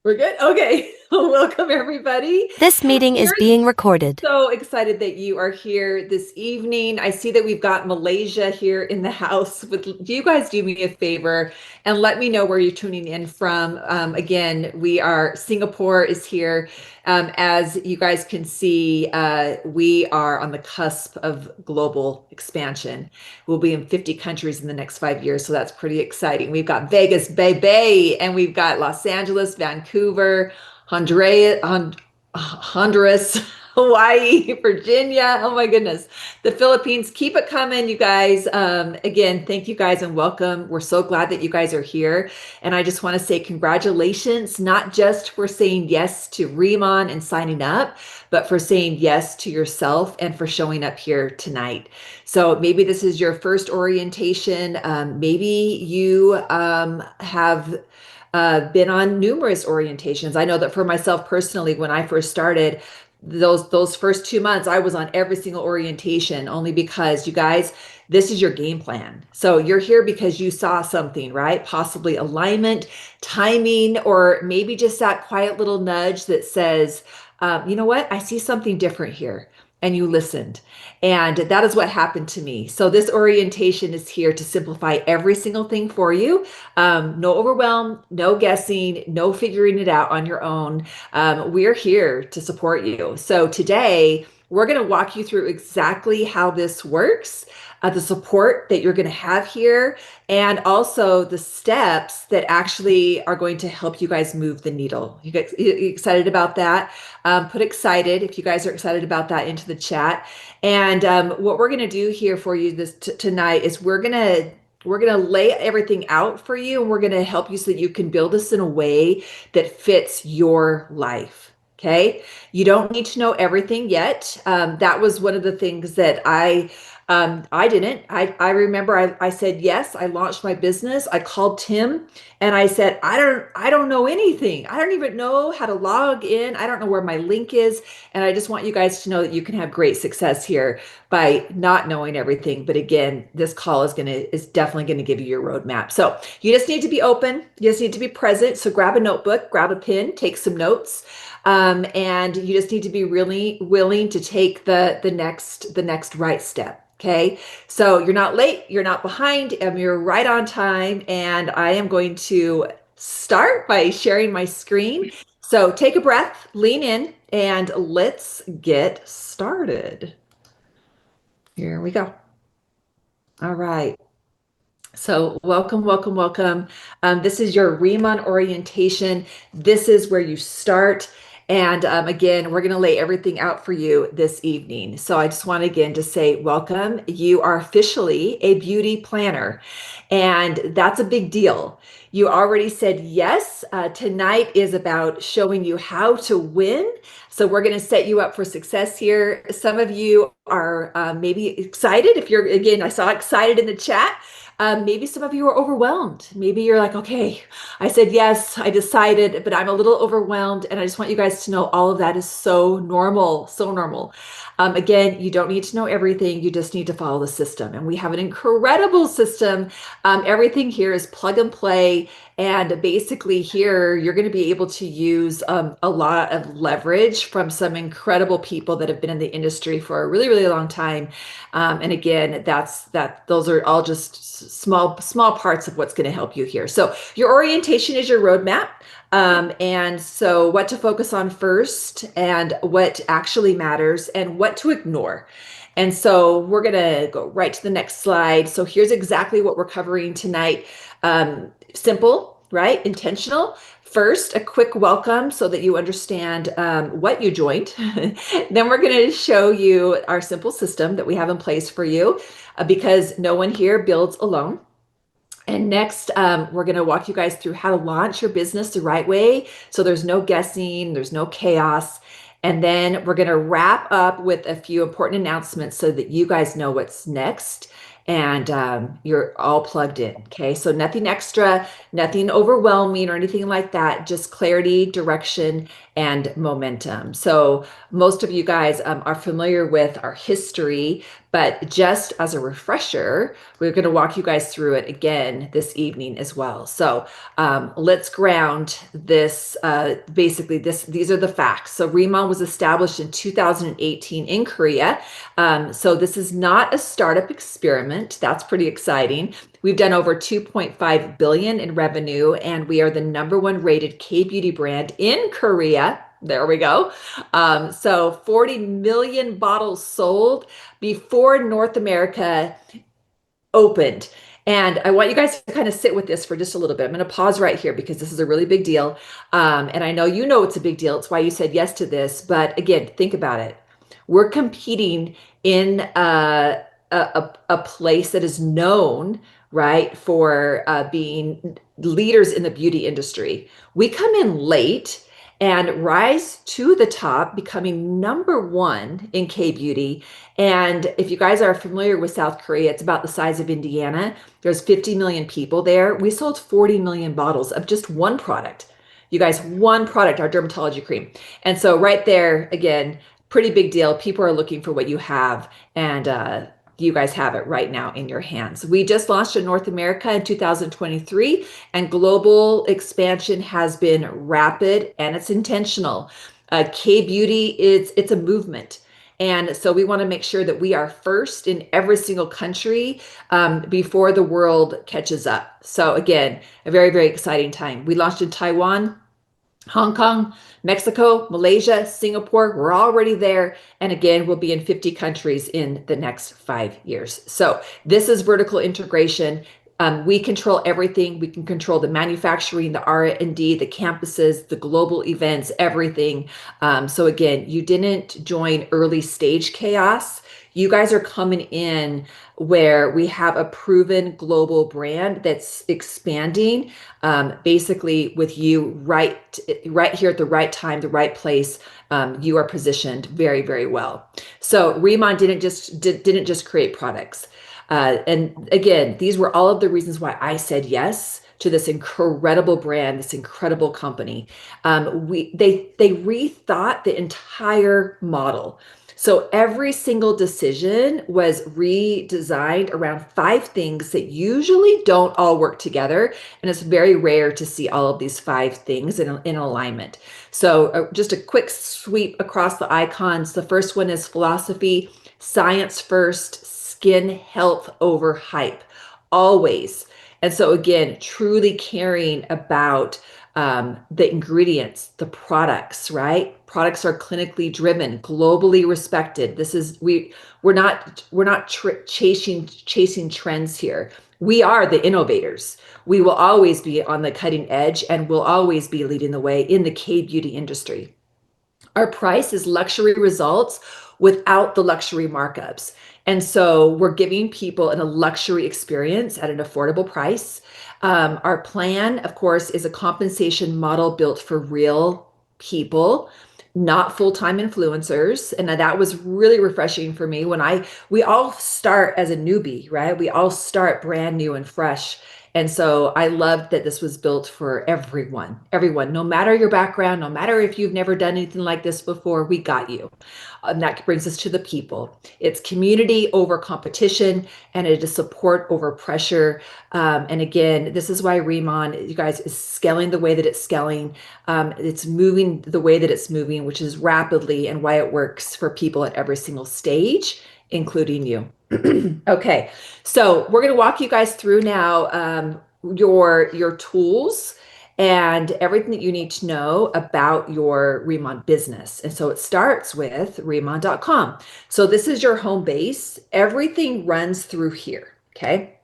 We're good? Okay. Welcome, everybody. This meeting We're is being recorded. so excited that you are here this evening. I see that we've got Malaysia here in the house. Do you guys do me a favor and let me know where you're tuning in from? Again, Singapore is here. As you guys can see, we are on the cusp of global expansion. We'll be in 50 countries in the next 5 years, so that's pretty exciting. We've got Vegas, Bay, and we've got Los Angeles, Vancouver, Honduras, Hawaii, Virginia. Oh my goodness. The Philippines. Keep it coming, you guys. Again, thank you guys and welcome. We're so glad that you guys are here. And I just want to say congratulations, not just for saying yes to Riemann and signing up, but for saying yes to yourself and for showing up here tonight. So maybe this is your first orientation. Maybe you have been on numerous orientations. I know that for myself personally, when I first started, those first 2 months, I was on every single orientation only because you guys, this is your game plan. So you're here because you saw something, right? Possibly alignment, timing, or maybe just that quiet little nudge that says, you know what? I see something different here. And you listened. And that is what happened to me. So this orientation is here to simplify every single thing for you. No overwhelm, no guessing, no figuring it out on your own. We're here to support you. So today, we're going to walk you through exactly how this works, the support that you're going to have here, and also the steps that actually are going to help you guys move the needle. You excited about that? Put excited, if you guys are excited about that, into the chat. And what we're going to do here for you tonight is we're going to lay everything out for you, and we're going to help you so that you can build this in a way that fits your life. Okay. You don't need to know everything yet. That was one of the things that I didn't. I remember I said yes. I launched my business. I called Tim and I said, I don't know anything. I don't even know how to log in. I don't know where my link is. And I just want you guys to know that you can have great success here by not knowing everything. But again, this call is definitely going to give you your roadmap. So you just need to be open. You just need to be present. So grab a notebook, grab a pen, take some notes. And you just need to be really willing to take the next right step. Okay, so you're not late, you're not behind, you're right on time, and I am going to start by sharing my screen. So take a breath, lean in, and let's get started. Here we go. All right. So welcome, welcome, welcome. This is your Riemann orientation. This is where you start. And again, we're going to lay everything out for you this evening. So I just want again to say welcome. You are officially a beauty planner, and that's a big deal. You already said yes. Tonight is about showing you how to win. So we're going to set you up for success here. Some of you are maybe excited. If you're, again, I saw excited in the chat. Maybe some of you are overwhelmed. Maybe you're like, okay, I said yes, I decided, but I'm a little overwhelmed. And I just want you guys to know all of that is so normal, so normal. Again, you don't need to know everything. You just need to follow the system. And we have an incredible system. Everything here is plug and play. And basically here, you're going to be able to use a lot of leverage from some incredible people that have been in the industry for a really, really long time. And again, those are all just small parts of what's going to help you here. So your orientation is your roadmap. And so what to focus on first and what actually matters and what to ignore. And so we're going to go right to the next slide. So here's exactly what we're covering tonight. Simple, right? Intentional. First, a quick welcome so that you understand what you joined. Then we're going to show you our simple system that we have in place for you because no one here builds alone. And next, we're going to walk you guys through how to launch your business the right way. So there's no guessing, there's no chaos. And then we're going to wrap up with a few important announcements so that you guys know what's next and you're all plugged in. Okay, so nothing extra, Nothing overwhelming or anything like that, just clarity, direction, and momentum. So most of you guys are familiar with our history, but just as a refresher, we're going to walk you guys through it again this evening as well. So let's ground this. Basically, these are the facts. So Remon was established in 2018 in Korea. So this is not a startup experiment. That's pretty exciting. We've done over 2.5 billion in revenue, and we are the #1 rated K-beauty brand in Korea. There we go. So 40 million bottles sold before North America opened. And I want you guys to kind of sit with this for just a little bit. I'm going to pause right here because this is a really big deal. And I know it's a big deal. It's why you said yes to this. But again, think about it. We're competing in a place that is known, right, for being leaders in the beauty industry. We come in late and rise to the top, becoming #1 in K-beauty. And if you guys are familiar with South Korea, it's about the size of Indiana. There's 50 million people there. We sold 40 million bottles of just one product. You guys, one product, our dermatology cream. And so right there, again, pretty big deal. People are looking for what you have, and you guys have it right now in your hands. We just launched in North America in 2023, and global expansion has been rapid and it's intentional. K-beauty, it's a movement. And so we want to make sure that we are first in every single country before the world catches up. So again, a very, very exciting time. We launched in Taiwan, Hong Kong, Mexico, Malaysia, Singapore. We're already there. And again, we'll be in 50 countries in the next 5 years. So this is vertical integration. We control everything. We can control the manufacturing, the R&D, the campuses, the global events, everything. So again, you didn't join early stage chaos. You guys are coming in where we have a proven global brand that's expanding, basically with you right here at the right time, the right place. You are positioned very, very well. So Remon didn't just create products. And again, these were all of the reasons why I said yes to this incredible brand, this incredible company. They rethought the entire model. So every single decision was redesigned around 5 things that usually don't all work together. And it's very rare to see all of these 5 things in alignment. So just a quick sweep across the icons. The first one is philosophy, science first, skin health over hype, always. And so again, truly caring about the ingredients, the products, right? Products are clinically driven, globally respected. This is we're not chasing trends here. We are the innovators. We will always be on the cutting edge, and we'll always be leading the way in the K-beauty industry. Our price is luxury results without the luxury markups. And so we're giving people a luxury experience at an affordable price. Our plan, of course, is a compensation model built for real people, not full-time influencers. And that was really refreshing for me when we all start as a newbie, right? We all start brand new and fresh. And so I loved that this was built for everyone, no matter your background, no matter if you've never done anything like this before, we got you. And that brings us to the people. It's community over competition, and it is support over pressure. And again, this is why Remon, you guys, is scaling the way that it's scaling. It's moving the way that it's moving, which is rapidly, and why it works for people at every single stage, including you. Okay, so we're going to walk you guys through now your tools and everything that you need to know about your Remon business. And so it starts with remon.com. So this is your home base. Everything runs through here, okay?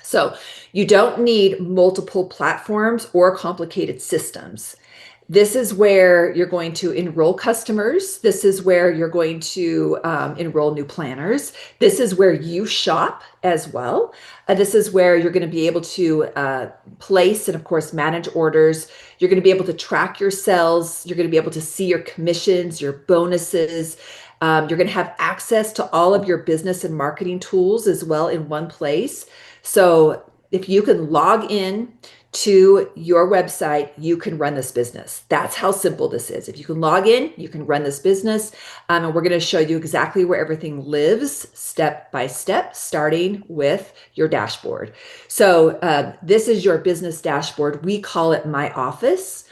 So you don't need multiple platforms or complicated systems. This is where you're going to enroll customers. This is where you're going to enroll new planners. This is where you shop as well. This is where you're going to be able to place and, of course, manage orders. You're going to be able to track your sales. You're going to be able to see your commissions, your bonuses. You're going to have access to all of your business and marketing tools as well in one place. So if you can log in to your website, you can run this business. That's how simple this is. If you can log in, you can run this business. And we're going to show you exactly where everything lives step by step, starting with your dashboard. So this is your business dashboard. We call it My Office.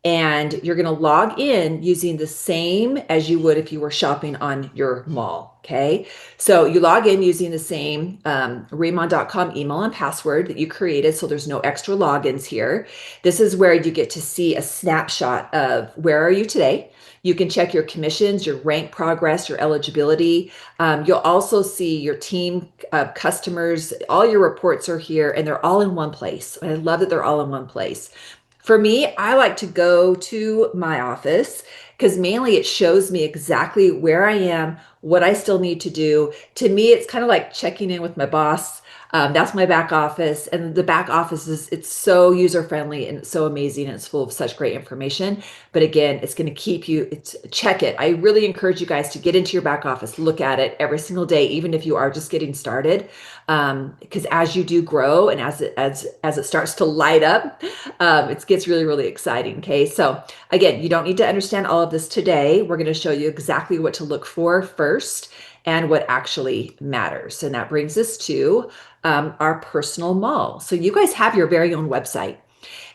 And you're going to log in using the same as you would if you were shopping on your mall. Okay. So you log in using the same Remon.com email and password that you created. So there's no extra logins here. This is where you get to see a snapshot of where are you today. You can check your commissions, your rank progress, your eligibility. You'll also see your team, customers, all your reports are here and they're all in one place. I love that they're all in one place. For me, I like to go to My Office because mainly it shows me exactly where I am, what I still need to do. To me, it's kind of like checking in with my boss. That's my back office. And the back office it's so user friendly and it's so amazing. And it's full of such great information. But again, it's going to keep you, check it. I really encourage you guys to get into your back office, look at it every single day, even if you are just getting started. Because as you do grow and as it starts to light up, it gets really, really exciting. Okay. So again, you don't need to understand all of this today. We're going to show you exactly what to look for first and what actually matters. And that brings us to our personal mall. So you guys have your very own website.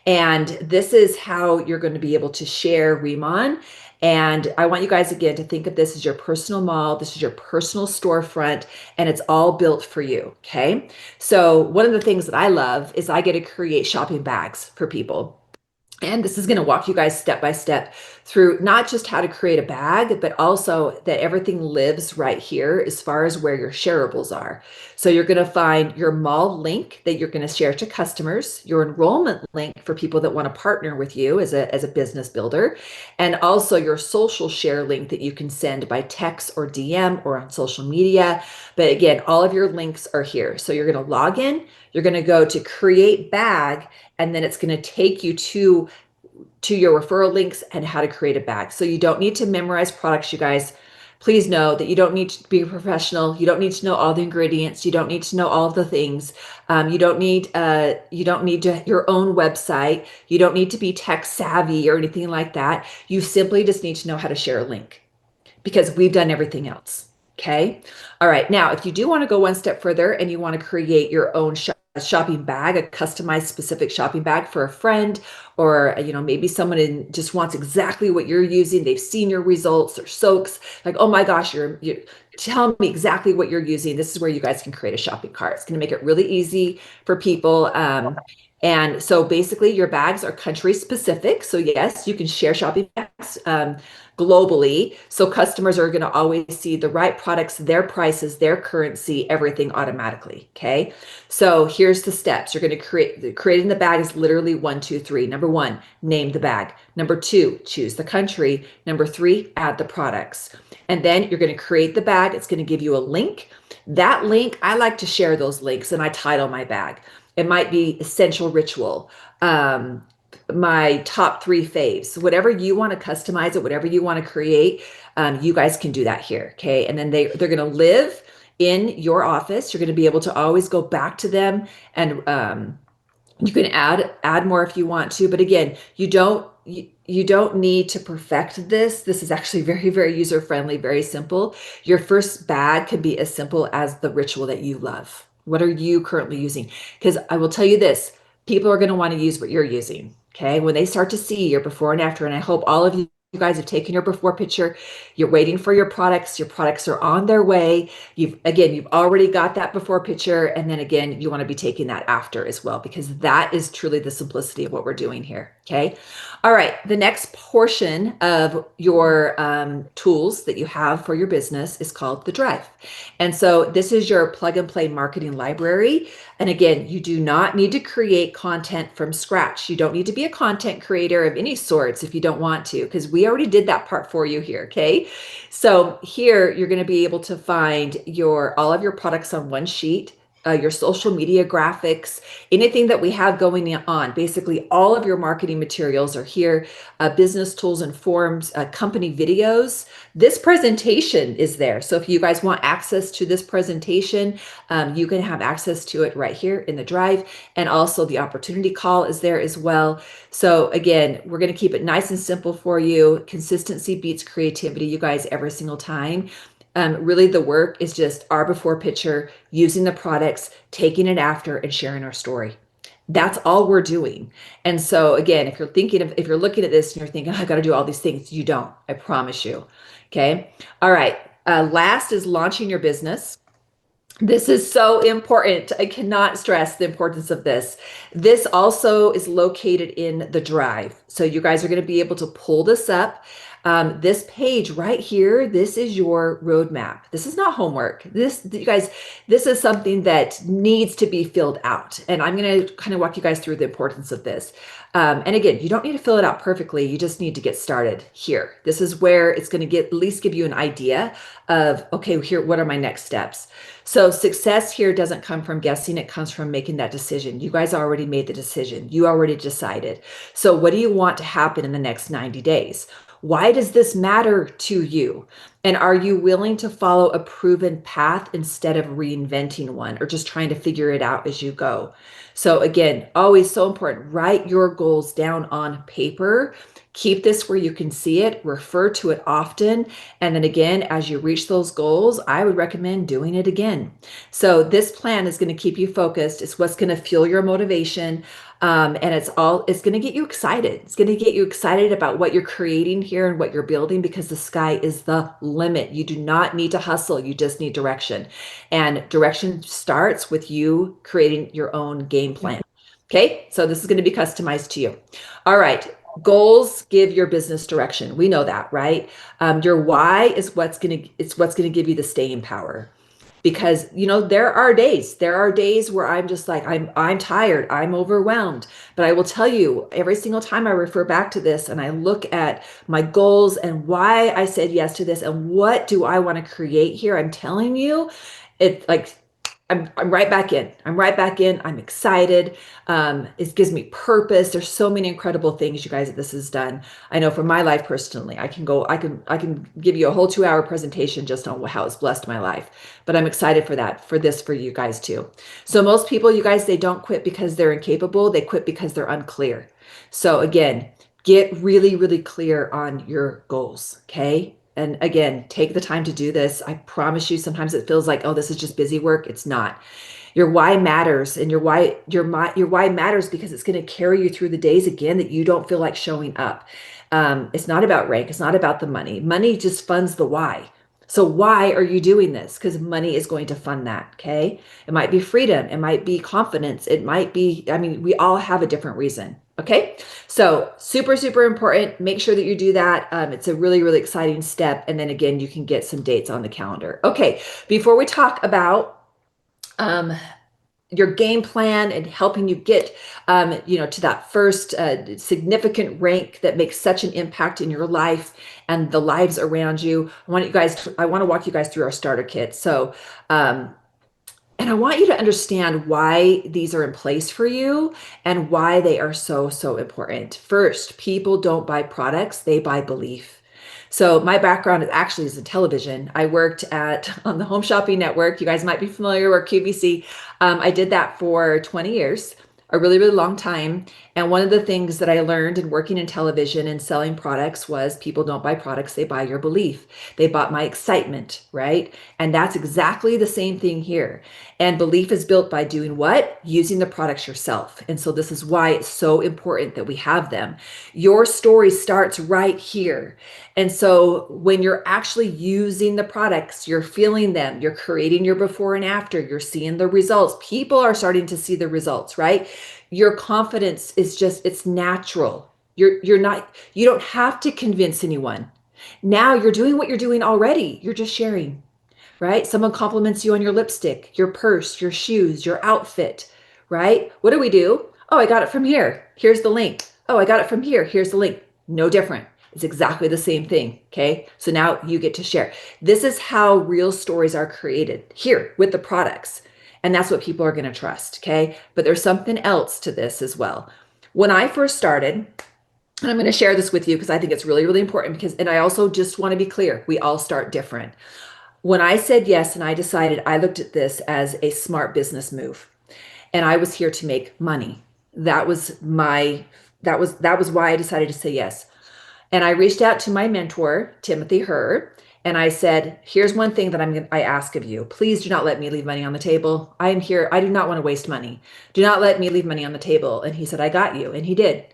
And this is how you're going to be able to share Remon. And I want you guys again to think of this as your personal mall. This is your personal storefront, and it's all built for you. Okay. So one of the things that I love is I get to create shopping bags for people. And this is going to walk you guys step by step through not just how to create a bag, but also that everything lives right here as far as where your shareables are. So you're going to find your mall link that you're going to share to customers, your enrollment link for people that want to partner with you as a business builder, and also your social share link that you can send by text or DM or on social media. But again, all of your links are here. So you're going to log in, you're going to go to create bag, and then it's going to take you to your referral links and how to create a bag. So you don't need to memorize products, you guys. Please know that you don't need to be a professional. You don't need to know all the ingredients. You don't need to know all of the things. You don't need your own website. You don't need to be tech savvy or anything like that. You simply just need to know how to share a link because we've done everything else. Okay. All right. Now, if you do want to go one step further and you want to create your own shopping bag, a customized specific shopping bag for a friend, or maybe someone just wants exactly what you're using. They've seen your results or soaks like, oh my gosh, you tell me exactly what you're using. This is where you guys can create a shopping cart. It's going to make it really easy for people. And so basically your bags are country specific. So yes, you can share shopping bags globally. So customers are going to always see the right products, their prices, their currency, everything automatically. Okay. So here's the steps. You're going to creating the bag is literally 1, 2, 3. Number 1, name the bag. Number 2, choose the country. Number 3, add the products. And then you're going to create the bag. It's going to give you a link. That link, I like to share those links and I title my bag. It might be essential ritual, my top 3 faves, whatever you want to customize it, whatever you want to create, you guys can do that here. Okay. And then they're going to live in your office. You're going to be able to always go back to them and you can add more if you want to. But again, you don't need to perfect this. This is actually very, very user friendly, very simple. Your first bag can be as simple as the ritual that you love. What are you currently using? Because I will tell you this, people are going to want to use what you're using. Okay. When they start to see your before and after, and I hope all of you guys have taken your before picture, you're waiting for your products are on their way. You've already got that before picture. And then again, you want to be taking that after as well, because that is truly the simplicity of what we're doing here. Okay. All right. The next portion of your tools that you have for your business is called the Drive. And so this is your plug and play marketing library. And again, you do not need to create content from scratch. You don't need to be a content creator of any sorts if you don't want to, because we already did that part for you here. Okay. So here you're going to be able to find all of your products on one sheet. your social media graphics, anything that we have going on. Basically, all of your marketing materials are here, business tools and forms, company videos. This presentation is there. So if you guys want access to this presentation, you can have access to it right here in the drive. And also the opportunity call is there as well. So again, we're going to keep it nice and simple for you. Consistency beats creativity, you guys, every single time. Really, the work is just our before picture, using the products, taking it after, and sharing our story. That's all we're doing. And so, again, if you're looking at this and you're thinking, oh, I got to do all these things, you don't. I promise you. Okay. All right. Last is launching your business. This is so important. I cannot stress the importance of this. This also is located in the drive. So you guys are going to be able to pull this up. This page right here, this is your roadmap. This is not homework. You guys, this is something that needs to be filled out. And I'm going to kind of walk you guys through the importance of this. And again, you don't need to fill it out perfectly. You just need to get started here. This is where it's going to at least give you an idea of, okay, here, what are my next steps? So success here doesn't come from guessing. It comes from making that decision. You guys already made the decision. You already decided. So what do you want to happen in the next 90 days? Why does this matter to you? And are you willing to follow a proven path instead of reinventing one or just trying to figure it out as you go? So again, always so important, write your goals down on paper. Keep this where you can see it, refer to it often. And then again, as you reach those goals, I would recommend doing it again. So this plan is going to keep you focused. It's what's going to fuel your motivation. And it's going to get you excited. It's going to get you excited about what you're creating here and what you're building, because the sky is the limit. You do not need to hustle. You just need direction. And direction starts with you creating your own game plan. Okay. So this is going to be customized to you. All right. Goals give your business direction. We know that, right? Your why is what's going to give you the staying power. Because there are days where I'm just like, I'm tired, I'm overwhelmed. But I will tell you, every single time I refer back to this and I look at my goals and why I said yes to this and what do I want to create here, I'm telling you, it's like I'm right back in. I'm excited. It gives me purpose. There's so many incredible things, you guys, that this has done. I know for my life personally, I can give you a whole 2-hour presentation just on how it's blessed my life. But I'm excited for this for you guys too. So most people, you guys, they don't quit because they're incapable. They quit because they're unclear. So again, get really, really clear on your goals. Okay. And again, take the time to do this. I promise you, sometimes it feels like, oh, this is just busy work. It's not. Your why matters, and your why matters because it's going to carry you through the days again that you don't feel like showing up. It's not about rank. It's not about the money. Money just funds the why. So why are you doing this? Because money is going to fund that. Okay. It might be freedom. It might be confidence. It might be, we all have a different reason. Okay. So super, super important. Make sure that you do that. It's a really, really exciting step. And then again, you can get some dates on the calendar. Okay. Before we talk about, your game plan and helping you get, to that first significant rank that makes such an impact in your life and the lives around you. I want to walk you guys through our starter kit. So, and I want you to understand why these are in place for you and why they are so, so important. First, people don't buy products, they buy belief. So my background is in television. I worked on the Home Shopping Network. You guys might be familiar with QVC. I did that for 20 years, a really, really long time. And one of the things that I learned in working in television and selling products was people don't buy products, they buy your belief. They bought my excitement, right? And that's exactly the same thing here. And belief is built by doing what? Using the products yourself. And so this is why it's so important that we have them. Your story starts right here. And so when you're actually using the products, you're feeling them, you're creating your before and after, you're seeing the results. People are starting to see the results, right? Your confidence is just, it's natural. You don't have to convince anyone. Now you're doing what you're doing already. You're just sharing, right? Someone compliments you on your lipstick, your purse, your shoes, your outfit, right? What do? Oh, I got it from here. Here's the link. Oh, I got it from here. Here's the link. No different. It's exactly the same thing. Okay. So now you get to share. This is how real stories are created here with the products. And that's what people are going to trust. Okay. But there's something else to this as well. When I first started, and I'm going to share this with you because I think it's really, really important because, and I also just want to be clear, we all start different. When I said yes and I decided, I looked at this as a smart business move and I was here to make money. That was my, that was why I decided to say yes. And I reached out to my mentor, Timothy Herr, and I said, here's one thing that I ask of you. Please do not let me leave money on the table. I am here. I do not want to waste money. Do not let me leave money on the table. And he said, I got you. And he did.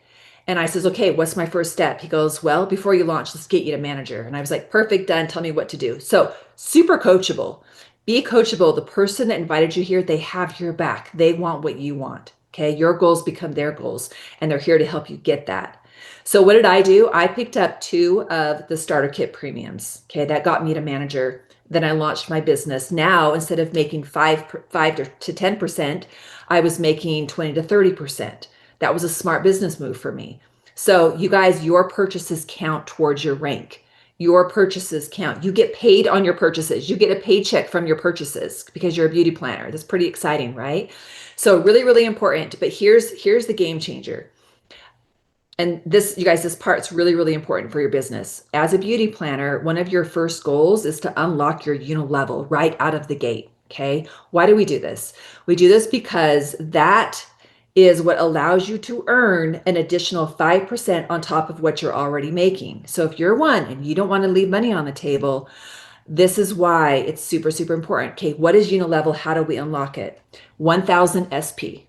And I says, okay, what's my first step? He goes, well, before you launch, let's get you to manager. And I was like, perfect, done. Tell me what to do. So super coachable. Be coachable. The person that invited you here, they have your back. They want what you want. Okay. Your goals become their goals, and they're here to help you get that. So what did I do? I picked up 2 of the starter kit premiums. Okay. That got me to manager. Then I launched my business. Now, instead of making 5 to 10%, I was making 20 to 30%. That was a smart business move for me. So you guys, your purchases count towards your rank. Your purchases count. You get paid on your purchases. You get a paycheck from your purchases because you're a beauty planner. That's pretty exciting, right? So really, really important. But here's the game changer. And this, you guys, this part's really, really important for your business. As a beauty planner, one of your first goals is to unlock your unilevel right out of the gate. Okay. Why do we do this? We do this because that is what allows you to earn an additional 5% on top of what you're already making. So if you're one and you don't want to leave money on the table, this is why it's super, super important. Okay. What is unilevel? How do we unlock it? 1000 SP.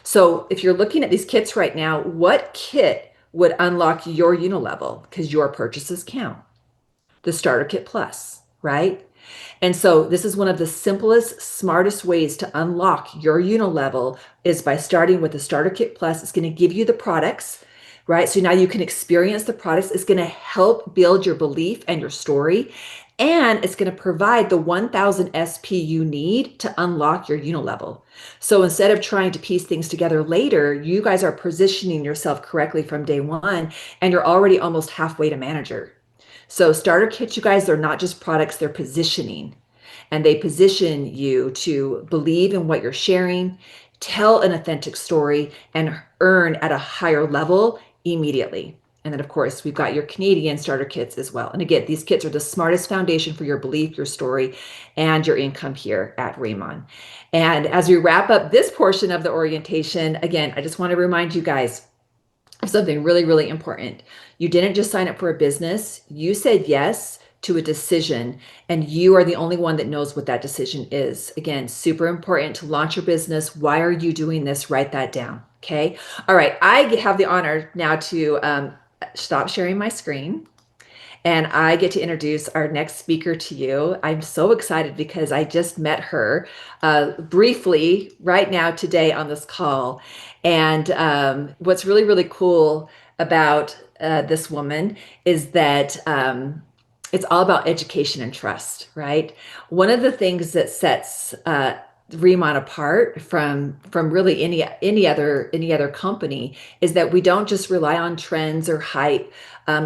So if you're looking at these kits right now, what kit would unlock your unilevel? Because your purchases count. The starter kit plus, right? And so this is one of the simplest, smartest ways to unlock your unilevel is by starting with the starter kit plus. It's going to give you the products, right? So now you can experience the products. It's going to help build your belief and your story. And it's going to provide the 1000 SP you need to unlock your unilevel. So instead of trying to piece things together later, you guys are positioning yourself correctly from day one, and you're already almost halfway to manager. So starter kits, you guys, they're not just products, they're positioning. And they position you to believe in what you're sharing, tell an authentic story, and earn at a higher level immediately. And then, of course, we've got your Canadian starter kits as well. And again, these kits are the smartest foundation for your belief, your story, and your income here at Raymond. And as we wrap up this portion of the orientation, again, I just want to remind you guys of something really, really important. You didn't just sign up for a business, you said yes to a decision, and you are the only one that knows what that decision is. Again, super important to launch your business. Why are you doing this? Write that down. Okay. All right. I have the honor now to stop sharing my screen. And I get to introduce our next speaker to you. I'm so excited because I just met her briefly right now today on this call. And what's really, really cool about this woman is that it's all about education and trust, right? One of the things that sets Remont apart from really any other company is that we don't just rely on trends or hype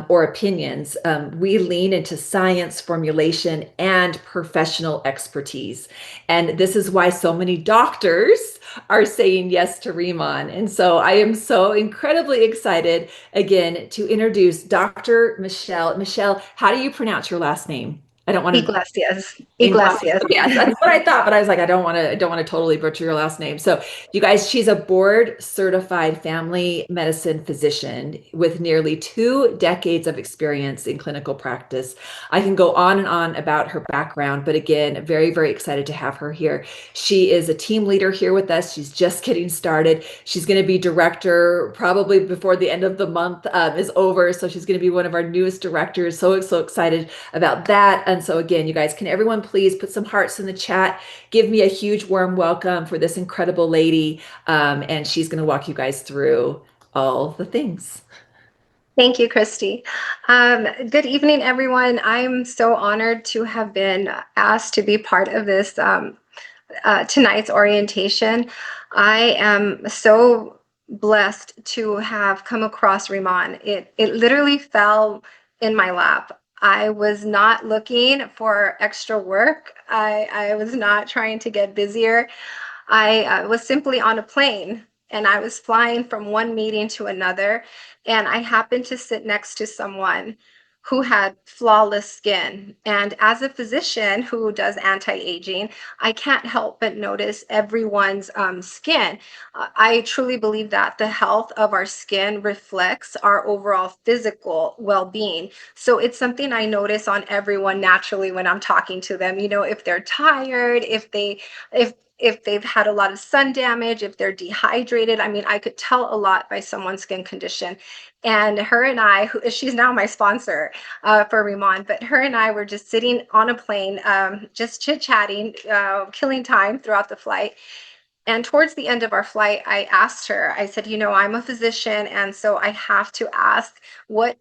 or opinions. We lean into science, formulation, and professional expertise. And this is why so many doctors are saying yes to Remont. And so I am so incredibly excited again to introduce Dr. Michelle. Michelle, how do you pronounce your last name? I don't want to. Iglesias. Iglesias. Iglesias. Yes, that's what I thought, but I was like, I don't want to totally butcher your last name. So, you guys, she's a board certified family medicine physician with nearly 2 decades of experience in clinical practice. I can go on and on about her background, but again, very, very excited to have her here. She is a team leader here with us. She's just getting started. She's going to be director probably before the end of the month is over. So she's going to be one of our newest directors. So excited about that. And so again, you guys, can everyone please put some hearts in the chat, give me a huge warm welcome for this incredible lady. And she's going to walk you guys through all the things. Thank you, Christy. Good evening, everyone. I'm so honored to have been asked to be part of this tonight's orientation. I am so blessed to have come across Remont. It literally fell in my lap. I was not looking for extra work. I was not trying to get busier. I was simply on a plane and I was flying from one meeting to another, and I happened to sit next to someone who had flawless skin. And as a physician who does anti-aging, I can't help but notice everyone's skin. I truly believe that the health of our skin reflects our overall physical well-being. So it's something I notice on everyone naturally when I'm talking to them. You know, if they're tired, if they've had a lot of sun damage, if they're dehydrated. I mean, I could tell a lot by someone's skin condition. And her and I, she's now my sponsor for Riman, but her and I were just sitting on a plane, just chit chatting, killing time throughout the flight. And towards the end of our flight, I asked her, I said, you know, I'm a physician, and so I have to ask, what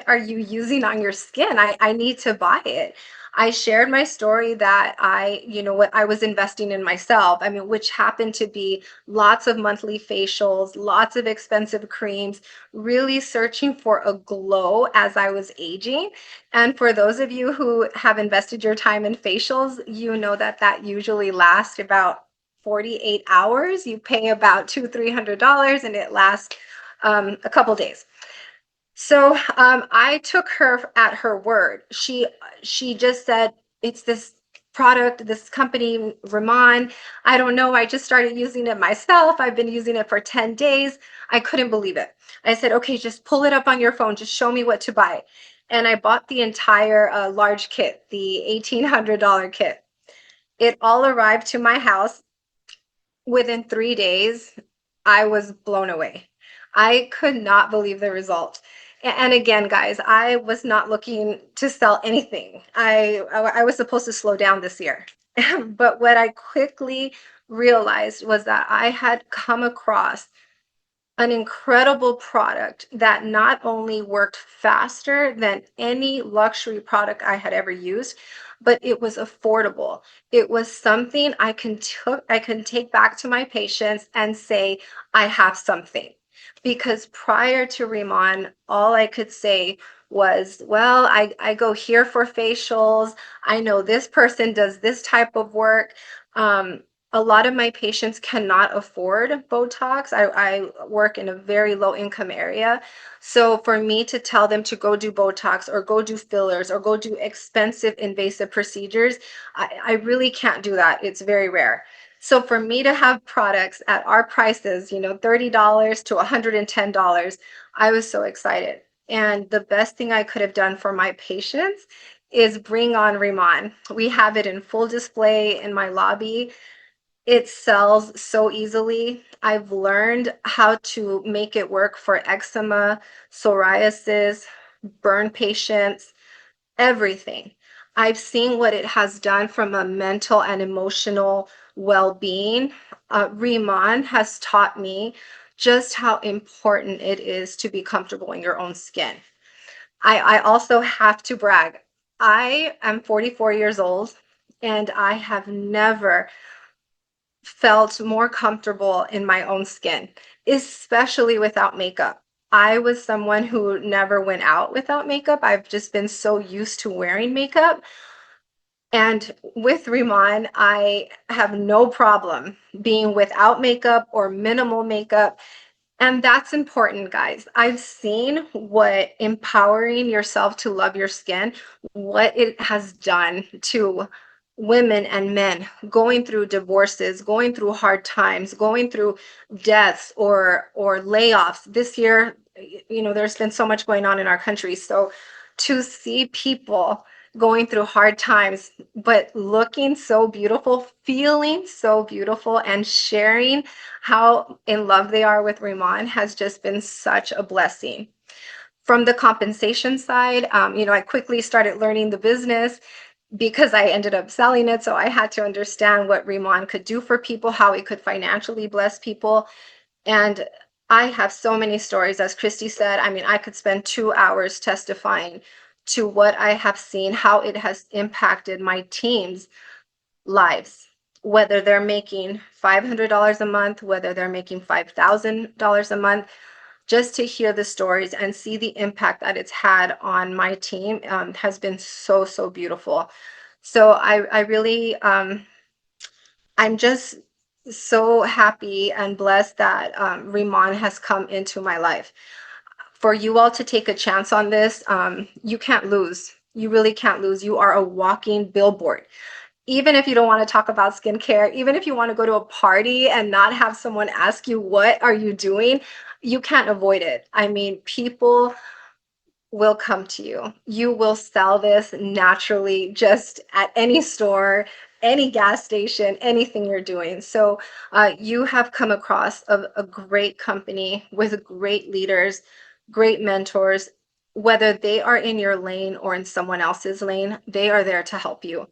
are you using on your skin? I need to buy it. I shared my story that what I was investing in myself. I mean, which happened to be lots of monthly facials, lots of expensive creams, really searching for a glow as I was aging. And for those of you who have invested your time in facials, you know that that usually lasts about 48 hours. You pay about $200-300 and it lasts a couple days. So I took her at her word. She just said, it's this product, this company, Ramon. I don't know. I just started using it myself. I've been using it for 10 days. I couldn't believe it. I said, okay, just pull it up on your phone. Just show me what to buy. And I bought the entire large kit, the $1,800 kit. It all arrived to my house within 3 days. I was blown away. I could not believe the result. And again, guys, I was not looking to sell anything. I was supposed to slow down this year. But what I quickly realized was that I had come across an incredible product that not only worked faster than any luxury product I had ever used, but it was affordable. It was something I can take back to my patients and say, I have something. Because prior to Riman, all I could say was, well, I go here for facials. I know this person does this type of work. Um, a lot of my patients cannot afford Botox. I work in a very low income area. So for me to tell them to go do Botox or go do fillers or go do expensive invasive procedures, I really can't do that. It's very rare. So for me to have products at our prices, you know, $30 to $110, I was so excited. And the best thing I could have done for my patients is bring on Riman. We have it in full display in my lobby. It sells so easily. I've learned how to make it work for eczema, psoriasis, burn patients, everything. I've seen what it has done from a mental and emotional well-being. Riman has taught me just how important it is to be comfortable in your own skin. I also have to brag. I am 44 years old and I have never felt more comfortable in my own skin, especially without makeup. I was someone who never went out without makeup. I've just been so used to wearing makeup. And with Riman, I have no problem being without makeup or minimal makeup. And that's important, guys. I've seen what empowering yourself to love your skin, what it has done to women and men going through divorces, going through hard times, going through deaths or layoffs. This year, you know, there's been so much going on in our country. So to see people going through hard times, but looking so beautiful, feeling so beautiful, and sharing how in love they are with Riman has just been such a blessing. From the compensation side, I quickly started learning the business because I ended up selling it. So I had to understand what Riman could do for people, how it could financially bless people. And I have so many stories, as Christy said. I mean, I could spend 2 hours testifying to what I have seen, how it has impacted my team's lives, whether they're making $500 a month, whether they're making $5,000 a month. Just to hear the stories and see the impact that it's had on my team has been so, so beautiful. So I really, I'm just so happy and blessed that Riman has come into my life. For you all to take a chance on this, you can't lose. You really can't lose. You are a walking billboard. Even if you don't want to talk about skincare, even if you want to go to a party and not have someone ask you, what are you doing? You can't avoid it. I mean, people will come to you. You will sell this naturally just at any store, any gas station, anything you're doing. So you have come across a great company with great leaders, great mentors. Whether they are in your lane or in someone else's lane, they are there to help you.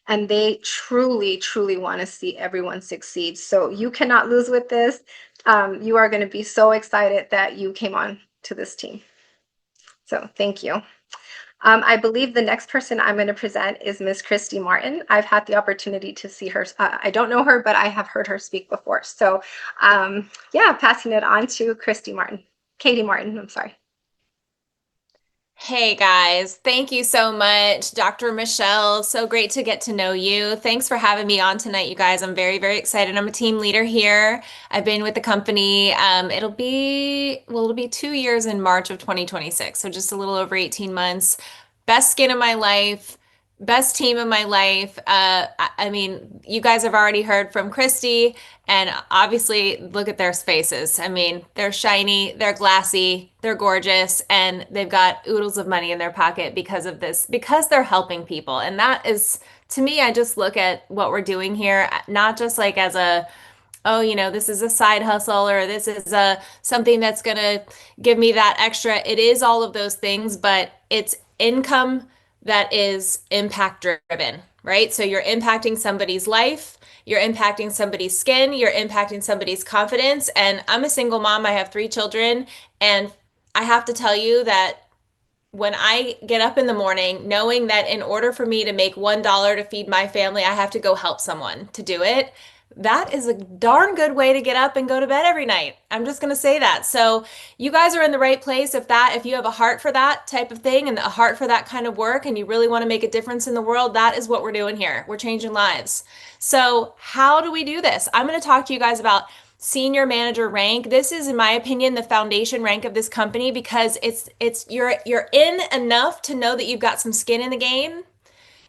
And they truly, truly want to see everyone succeed. So you cannot lose with this. You are going to be so excited that you came on to this team. So thank you. I believe the next person I'm going to present is Miss Christy Martin. I've had the opportunity to see her. I don't know her, but I have heard her speak before. So yeah, passing it on to Christy Martin. Katie Martin, I'm sorry. Hey guys, thank you so much, Dr. Michelle. So great to get to know you. Thanks for having me on tonight, you guys. I'm very, very excited. I'm a team leader here. I've been with the company. It'll be 2 years in March of 2026, so just a little over 18 months. Best skin of my life, best team of my life. I mean, you guys have already heard from Christy. And obviously, look at their faces. I mean, they're shiny, they're glassy, they're gorgeous, and they've got oodles of money in their pocket because of this, because they're helping people. And that is, to me, I just look at what we're doing here, not just like as a, oh, this is a side hustle or this is a something that's gonna give me that extra. It is all of those things, but it's income that is impact driven, right? So you're impacting somebody's life, you're impacting somebody's skin, you're impacting somebody's confidence. And I'm a single mom, I have 3 children, and I have to tell you that when I get up in the morning, knowing that in order for me to make $1 to feed my family, I have to go help someone to do it, that is a darn good way to get up and go to bed every night. I'm just going to say that. So you guys are in the right place if you have a heart for that type of thing and a heart for that kind of work and you really want to make a difference in the world, that is what we're doing here. We're changing lives. So how do we do this? I'm going to talk to you guys about senior manager rank. This is, in my opinion, the foundation rank of this company because you're in enough to know that you've got some skin in the game.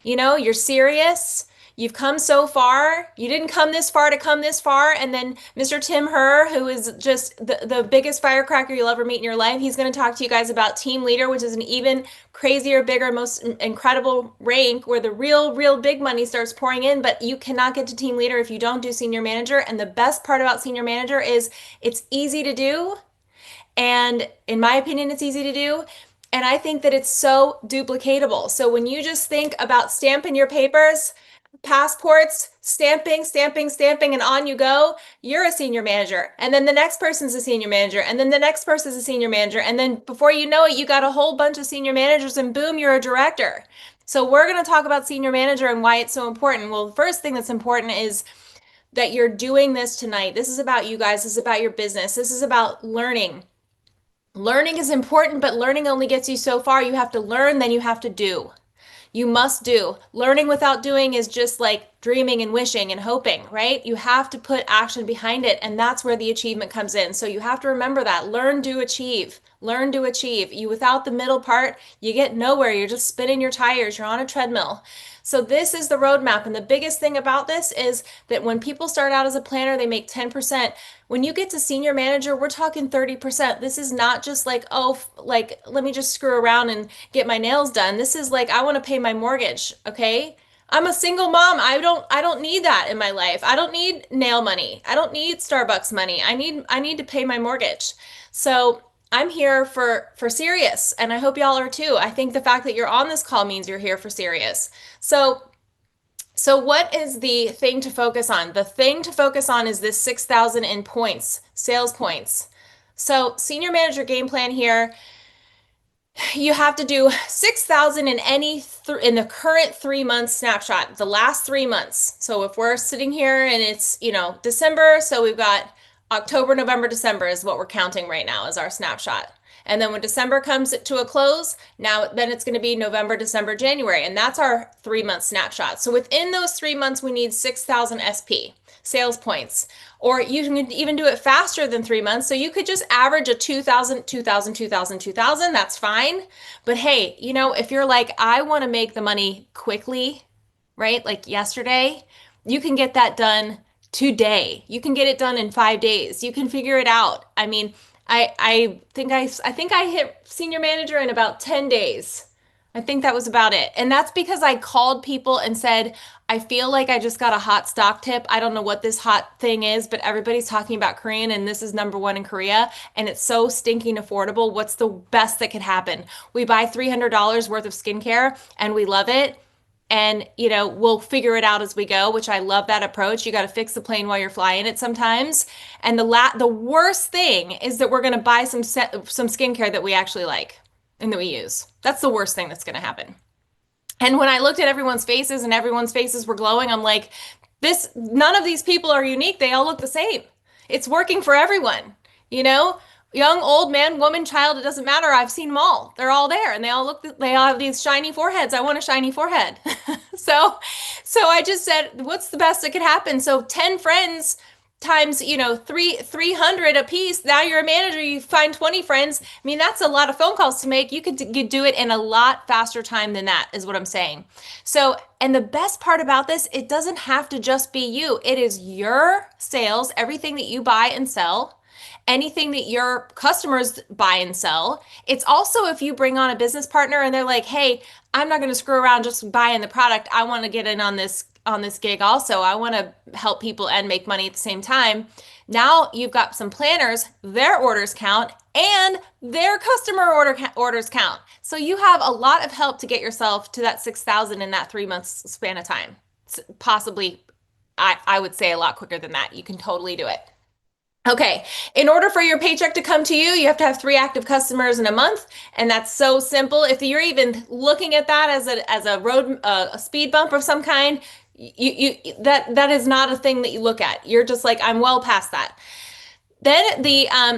You're serious. You've come so far. You didn't come this far to come this far. And then Mr. Tim Herr, who is just the biggest firecracker you'll ever meet in your life, he's going to talk to you guys about team leader, which is an even crazier, bigger, most incredible rank where the real big money starts pouring in. But you cannot get to team leader if you don't do senior manager. And the best part about senior manager is it's easy to do. And in my opinion, it's easy to do. And I think that it's so duplicatable. So when you just think about stamping your papers, passports, stamping, and on you go, you're a senior manager. And then the next person's a senior manager. And then the next person's a senior manager. And then before you know it, you got a whole bunch of senior managers and boom, you're a director. So we're going to talk about senior manager and why it's so important. Well, the first thing that's important is that you're doing this tonight. This is about you guys. This is about your business. This is about learning. Learning is important, but learning only gets you so far. You have to learn, then you have to do. You must do. Learning without doing is just like dreaming and wishing and hoping, right? You have to put action behind it, and that's where the achievement comes in. So you have to remember that. Learn, do, achieve. Learn, do, achieve. You without the middle part, you get nowhere. You're just spinning your tires. You're on a treadmill. So this is the roadmap. And the biggest thing about this is that when people start out as a planner, they make 10%. When you get to senior manager, we're talking 30%. This is not just like, oh, like, let me just screw around and get my nails done. This is like, I want to pay my mortgage. Okay. I'm a single mom. I don't need that in my life. I don't need nail money. I don't need Starbucks money. I need to pay my mortgage. So I'm here for serious, and I hope y'all are too. I think the fact that you're on this call means you're here for serious. So what is the thing to focus on? The thing to focus on is this 6,000 in points, sales points. So senior manager game plan here, you have to do 6,000 in in the current 3 month snapshot, the last 3 months. So if we're sitting here and it's, December, so we've got October, November, December is what we're counting right now as our snapshot. And then when December comes to a close, then it's going to be November, December, January. And that's our 3 month snapshot. So within those 3 months, we need 6,000 SP. sales points. Or you can even do it faster than 3 months. So you could just average a 2,000, 2,000, 2,000, 2,000. That's fine. But hey, if you're like, I want to make the money quickly, right? Like yesterday, you can get that done today. You can get it done in 5 days. You can figure it out. I mean, I think I hit senior manager in about 10 days. I think that was about it. And that's because I called people and said, I feel like I just got a hot stock tip. I don't know what this hot thing is, but everybody's talking about Korean and this is number 1 in Korea and it's so stinking affordable. What's the best that could happen? We buy $300 worth of skincare and we love it. And, we'll figure it out as we go, which I love that approach. You got to fix the plane while you're flying it sometimes. And the worst thing is that we're going to buy some skincare that we actually like and that we use. That's the worst thing that's going to happen. And when I looked at everyone's faces and everyone's faces were glowing, I'm like, none of these people are unique. They all look the same. It's working for everyone, young, old, man, woman, child, it doesn't matter. I've seen them all. They're all there and they all have these shiny foreheads. I want a shiny forehead. So I just said, what's the best that could happen? So 10 friends times, 300 a piece. Now you're a manager, you find 20 friends. I mean, that's a lot of phone calls to make. You could do it in a lot faster time than that is what I'm saying. So, and the best part about this, it doesn't have to just be you. It is your sales, everything that you buy and sell, anything that your customers buy and sell. It's also if you bring on a business partner and they're like, hey, I'm not going to screw around just buying the product. I want to get in on this gig also. I want to help people and make money at the same time. Now you've got some planners, their orders count, and their customer orders count. So you have a lot of help to get yourself to that 6,000 in that 3 months span of time. Possibly, I would say a lot quicker than that. You can totally do it. Okay, in order for your paycheck to come to you, you have to have 3 active customers in a month, and that's so simple. If you're even looking at that as a speed bump of some kind, that is not a thing that you look at. You're just like, I'm well past that. Then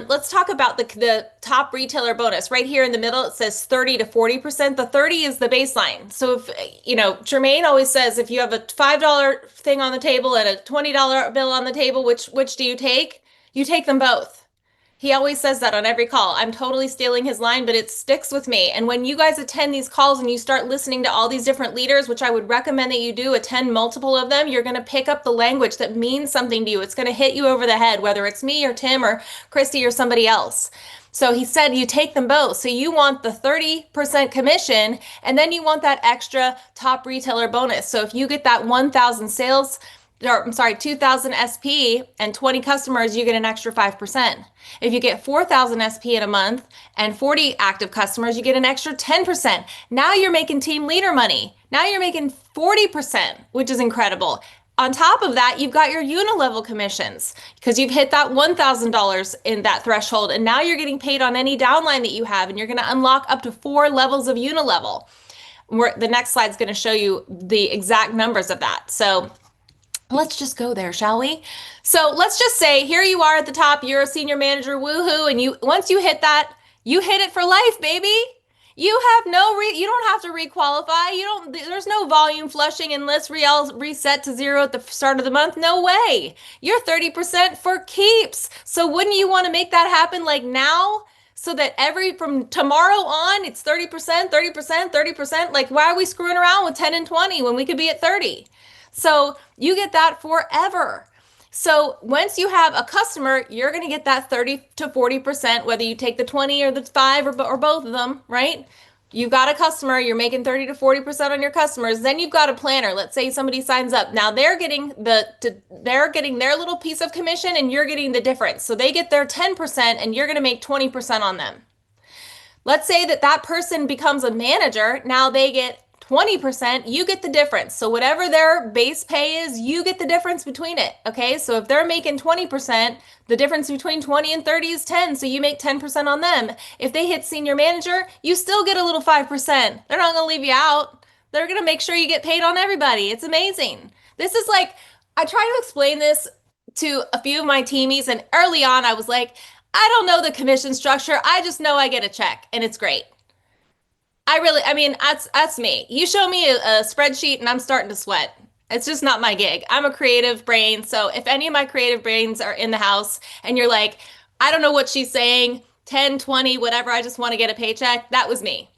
let's talk about the top retailer bonus. Right here in the middle, it says 30 to 40%. The 30 is the baseline. So if, Jermaine always says, if you have a $5 thing on the table and a $20 bill on the table, which do you take? You take them both. He always says that on every call. I'm totally stealing his line, but it sticks with me. And when you guys attend these calls and you start listening to all these different leaders, which I would recommend that you do, attend multiple of them, you're going to pick up the language that means something to you. It's going to hit you over the head, whether it's me or Tim or Christy or somebody else. So he said you take them both. So you want the 30% commission, and then you want that extra top retailer bonus. So if you get that 1,000 sales, 2,000 SP and 20 customers, you get an extra 5%. If you get 4,000 SP in a month and 40 active customers, you get an extra 10%. Now you're making team leader money. Now you're making 40%, which is incredible. On top of that, you've got your unilevel commissions because you've hit that $1,000 in that threshold. And now you're getting paid on any downline that you have, and you're going to unlock up to 4 levels of unilevel. The next slide is going to show you the exact numbers of that. So let's just go there, shall we? So let's just say here you are at the top, you're a senior manager, woohoo, and once you hit that, you hit it for life, baby. You have you don't have to requalify. There's no volume flushing and let's reset to 0 at the start of the month. No way. You're 30% for keeps. So wouldn't you want to make that happen like now? So that from tomorrow on, it's 30%, 30%, 30%. Like, why are we screwing around with 10 and 20 when we could be at 30? So you get that forever. So once you have a customer, you're going to get that 30 to 40%, whether you take the 20 or the 5 or both of them, right? You've got a customer, you're making 30 to 40% on your customers. Then you've got a planner. Let's say somebody signs up. Now they're getting their little piece of commission and you're getting the difference. So they get their 10% and you're going to make 20% on them. Let's say that person becomes a manager. Now they get 20%, you get the difference. So whatever their base pay is, you get the difference between it. Okay, so if they're making 20%, the difference between 20 and 30 is 10. So you make 10% on them. If they hit senior manager, you still get a little 5%. They're not going to leave you out. They're going to make sure you get paid on everybody. It's amazing. This is like, I try to explain this to a few of my teamies, and early on I was like, I don't know the commission structure. I just know I get a check and it's great. That's me. You show me a spreadsheet and I'm starting to sweat. It's just not my gig. I'm a creative brain. So if any of my creative brains are in the house and you're like, I don't know what she's saying, 10, 20, whatever, I just want to get a paycheck, that was me.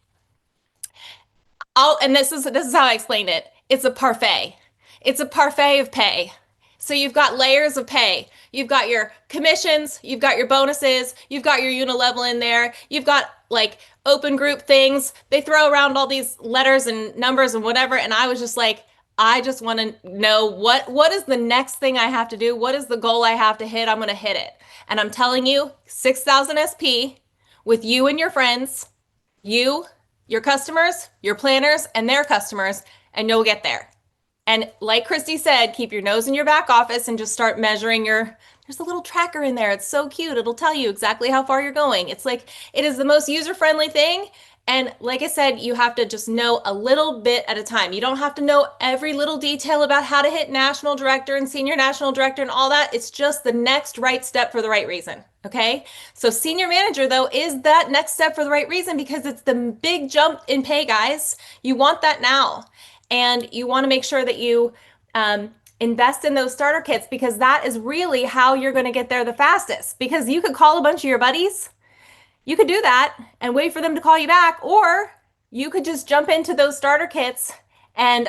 And this is how I explain it. It's a parfait. It's a parfait of pay. So you've got layers of pay. You've got your commissions, you've got your bonuses, you've got your unilevel in there, you've got like open group things. They throw around all these letters and numbers and whatever. And I was just like, I just want to know what is the next thing I have to do? What is the goal I have to hit? I'm going to hit it. And I'm telling you, 6,000 SP with you and your friends, you, your customers, your planners, and their customers, and you'll get there. And like Christy said, keep your nose in your back office and just start measuring there's a little tracker in there. It's so cute. It'll tell you exactly how far you're going. It's like, it is the most user-friendly thing. And like I said, you have to just know a little bit at a time. You don't have to know every little detail about how to hit national director and senior national director and all that. It's just the next right step for the right reason. Okay. So senior manager though is that next step for the right reason because it's the big jump in pay, guys. You want that now. And you want to make sure that you invest in those starter kits because that is really how you're going to get there the fastest. Because you could call a bunch of your buddies. You could do that and wait for them to call you back, or you could just jump into those starter kits and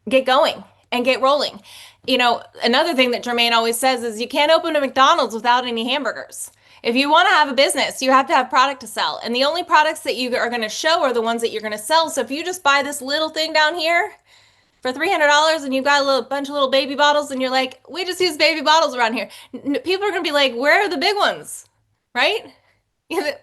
get going and get rolling. You know, another thing that Jermaine always says is you can't open a McDonald's without any hamburgers. If you want to have a business, you have to have product to sell. And the only products that you are going to show are the ones that you're going to sell. So if you just buy this little thing down here for $300 and you've got a bunch of little baby bottles and you're like, we just use baby bottles around here. People are going to be like, where are the big ones? Right?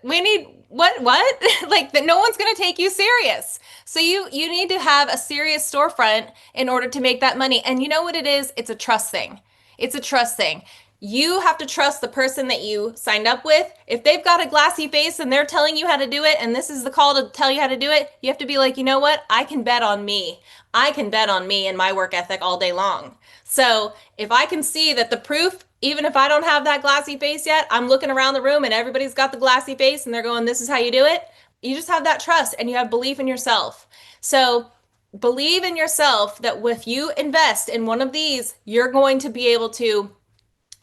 We need what like that no one's going to take you serious. So you need to have a serious storefront in order to make that money. And you know what it is? It's a trust thing. It's a trust thing. You have to trust the person that you signed up with. If they've got a glassy face and they're telling you how to do it and this is the call to tell you how to do it, you have to be like, you know what? I can bet on me. I can bet on me and my work ethic all day long. So if I can see that the proof, even if I don't have that glassy face yet, I'm looking around the room and everybody's got the glassy face and they're going, this is how you do it. You just have that trust and you have belief in yourself. So believe in yourself that if you invest in one of these, you're going to be able to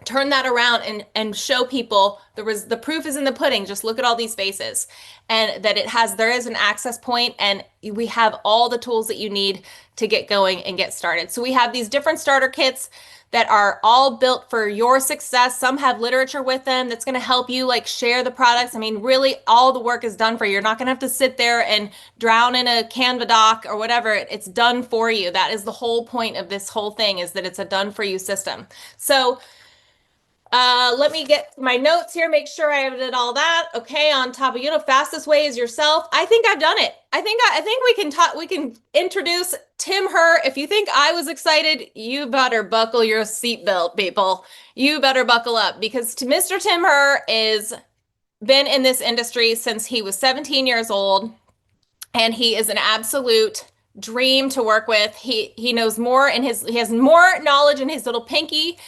turn that around and show people the proof is in the pudding. Just look at all these faces and that there is an access point and we have all the tools that you need to get going and get started. So we have these different starter kits that are all built for your success. Some have literature with them that's going to help you like share the products. I mean, really all the work is done for you. You're not going to have to sit there and drown in a Canva doc or whatever. It's done for you. That is the whole point of this whole thing, is that it's a done for you system. So let me get my notes here, make sure I did all that. Okay, on top of, fastest way is yourself. I think I've done it. I think we can introduce Tim Herr. If you think I was excited, you better buckle your seatbelt, people. You better buckle up because Mr. Tim Herr is been in this industry since he was 17 years old, and he is an absolute dream to work with. He knows more he has more knowledge in his little pinky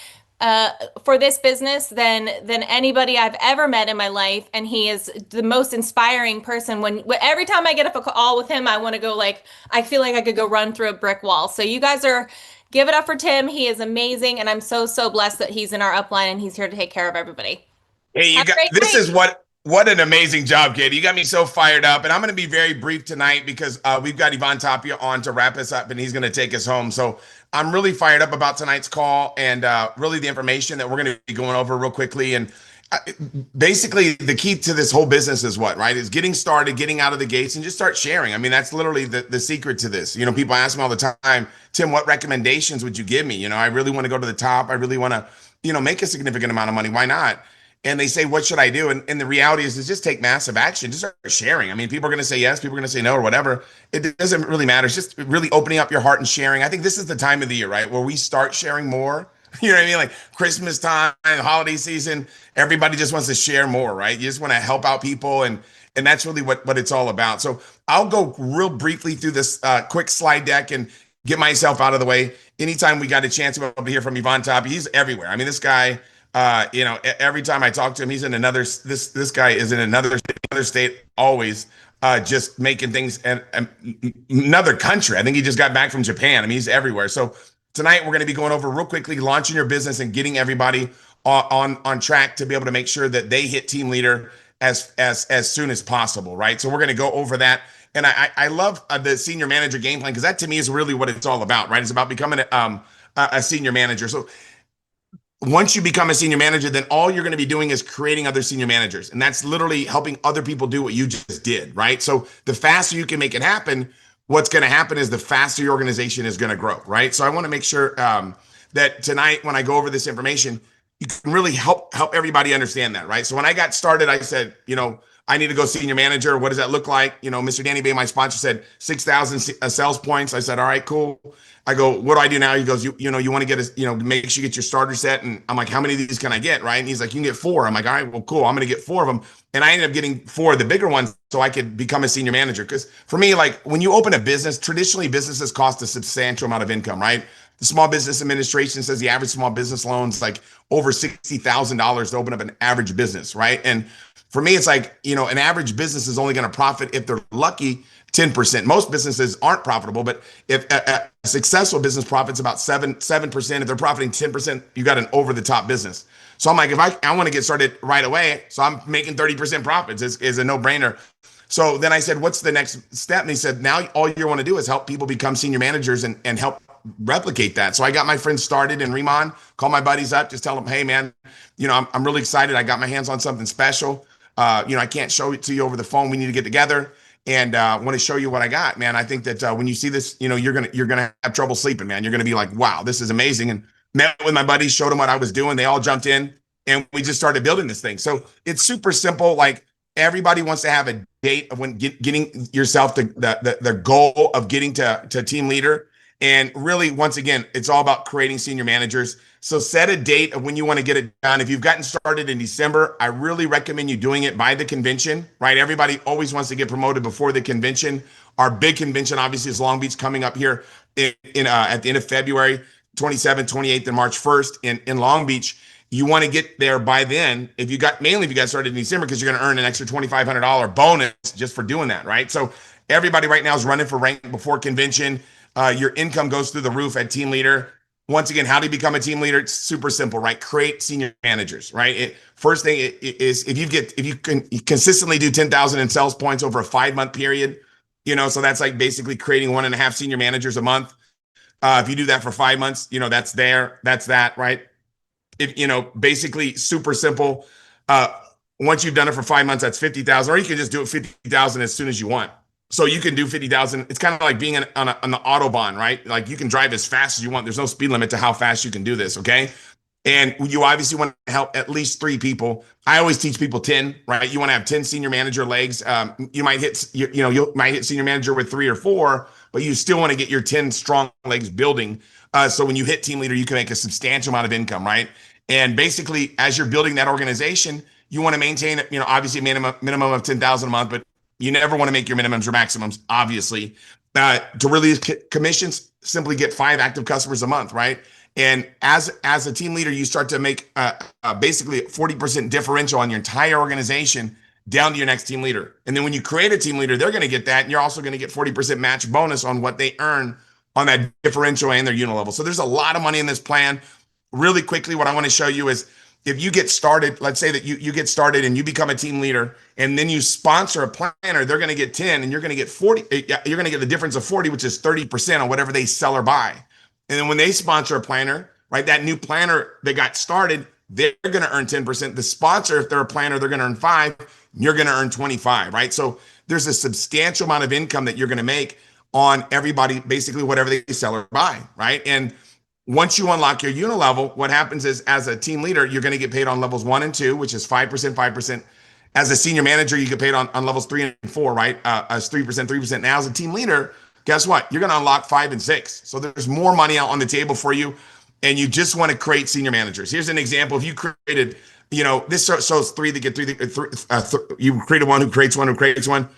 for this business than anybody I've ever met in my life. And he is the most inspiring person. Every time I get up a call with him, I want to go I feel like I could go run through a brick wall. So you guys give it up for Tim. He is amazing. And I'm so, so blessed that he's in our upline and he's here to take care of everybody. Hey, this is what an amazing job, kid. You got me so fired up. And I'm going to be very brief tonight because we've got Ivan Tapia on to wrap us up and he's going to take us home. So I'm really fired up about tonight's call and really the information that we're going to be going over real quickly. And basically the key to this whole business is is getting started, getting out of the gates and just start sharing. I mean, that's literally the secret to this. People ask me all the time, Tim, what recommendations would you give me? I really want to go to the top. I really want to, make a significant amount of money. Why not? And they say, what should I do? And the reality is just take massive action. Just start sharing. I mean, people are going to say yes, people are going to say no or whatever. It doesn't really matter. It's just really opening up your heart and sharing. I think this is the time of the year, right, where we start sharing more. You know what I mean? Like Christmas time, holiday season, everybody just wants to share more, right? You just want to help out people. And that's really what it's all about. So I'll go real briefly through this quick slide deck and get myself out of the way. Anytime we got a chance to hear from Ivan Tapia, he's everywhere. I mean, this guy, every time I talk to him, he's in this guy is in another state, always just making things and another country. I think he just got back from Japan. I mean, he's everywhere. So tonight we're going to be going over real quickly, launching your business and getting everybody on track to be able to make sure that they hit team leader as soon as possible, right? So we're going to go over that. And I love the senior manager game plan, because that to me is really what it's all about, right? It's about becoming a senior manager. So once you become a senior manager, then all you're going to be doing is creating other senior managers. And that's literally helping other people do what you just did, right? So the faster you can make it happen, what's going to happen is the faster your organization is going to grow, right? So I want to make sure that tonight, when I go over this information, you can really help everybody understand that, right? So when I got started, I said, I need to go senior manager. What does that look like? Mr. Danny Bay, my sponsor, said 6,000 sales points. I said, all right, cool. I go, what do I do now? He goes, you want to get make sure you get your starter set. And I'm like, how many of these can I get? Right. And he's like, you can get 4. I'm like, all right, well, cool. I'm going to get 4 of them. And I ended up getting 4 of the bigger ones so I could become a senior manager. Because for me, like when you open a business, traditionally businesses cost a substantial amount of income, right? The Small Business Administration says the average small business loan's like over $60,000 to open up an average business, right? And for me, it's like, an average business is only going to profit, if they're lucky, 10%. Most businesses aren't profitable, but if a successful business profits about 7%, if they're profiting 10%, you got an over-the-top business. So I'm like, if I want to get started right away, so I'm making 30% profits is a no-brainer. So then I said, what's the next step? And he said, now all you want to do is help people become senior managers and help replicate that. So I got my friends started in Remon, call my buddies up, just tell them, hey man, I'm really excited. I got my hands on something special. I can't show it to you over the phone. We need to get together and want to show you what I got, man. I think that when you see this, you're gonna have trouble sleeping, man. You're gonna be like, wow, this is amazing. And met with my buddies, showed them what I was doing. They all jumped in, and we just started building this thing. So it's super simple. Like everybody wants to have a date of when getting yourself to the goal of getting to team leader. And really, once again, it's all about creating senior managers. So set a date of when you want to get it done. If you've gotten started in December, I really recommend you doing it by the convention, right? Everybody always wants to get promoted before the convention. Our big convention, obviously, is Long Beach, coming up here at the end of February, 27th, 28th, and March 1st in Long Beach. You want to get there by then. If you got started in December, because you're going to earn an extra $2,500 bonus just for doing that, right? So everybody right now is running for rank before convention. Your income goes through the roof at team leader. Once again, how do you become a team leader? It's super simple, right? Create senior managers, right? First thing is if you can consistently do 10,000 in sales points over a 5-month period, so that's like basically creating 1.5 senior managers a month. If you do that for 5 months, that's that, right? Basically super simple. Once you've done it for 5 months, that's 50,000, or you can just do it 50,000 as soon as you want. So you can do 50,000. It's kind of like being on the Autobahn, right? Like you can drive as fast as you want. There's no speed limit to how fast you can do this, okay? And you obviously want to help at least 3 people. I always teach people 10, right? You want to have 10 senior manager legs. You might hit, you might hit senior manager with 3 or 4, but you still want to get your 10 strong legs building. So when you hit team leader, you can make a substantial amount of income, right? And basically, as you're building that organization, you want to maintain, obviously a minimum of 10,000 a month, but you never want to make your minimums or maximums, obviously. To release commissions, simply get 5 active customers a month, right? And as a team leader, you start to make basically a 40% differential on your entire organization down to your next team leader. And then when you create a team leader, they're going to get that. And you're also going to get 40% match bonus on what they earn on that differential and their unit level. So there's a lot of money in this plan. Really quickly, what I want to show you is, if you get started, let's say that you get started and you become a team leader, and then you sponsor a planner, they're going to get 10 and you're going to get 40. You're going to get the difference of 40, which is 30% on whatever they sell or buy. And then when they sponsor a planner, right, that new planner that got started, they're going to earn 10%. The sponsor, if they're a planner, they're going to earn 5. You're going to earn 25, right? So there's a substantial amount of income that you're going to make on everybody, basically whatever they sell or buy, right? And once you unlock your unit level, what happens is, as a team leader, you're going to get paid on levels 1 and 2, which is 5%, 5%. As a senior manager, you get paid on levels 3 and 4, right? As 3%, 3%. Now, as a team leader, guess what? You're going to unlock 5 and 6. So there's more money out on the table for you, and you just want to create senior managers. Here's an example. If you created, this shows 3 that get 3. You created one who creates one who creates one.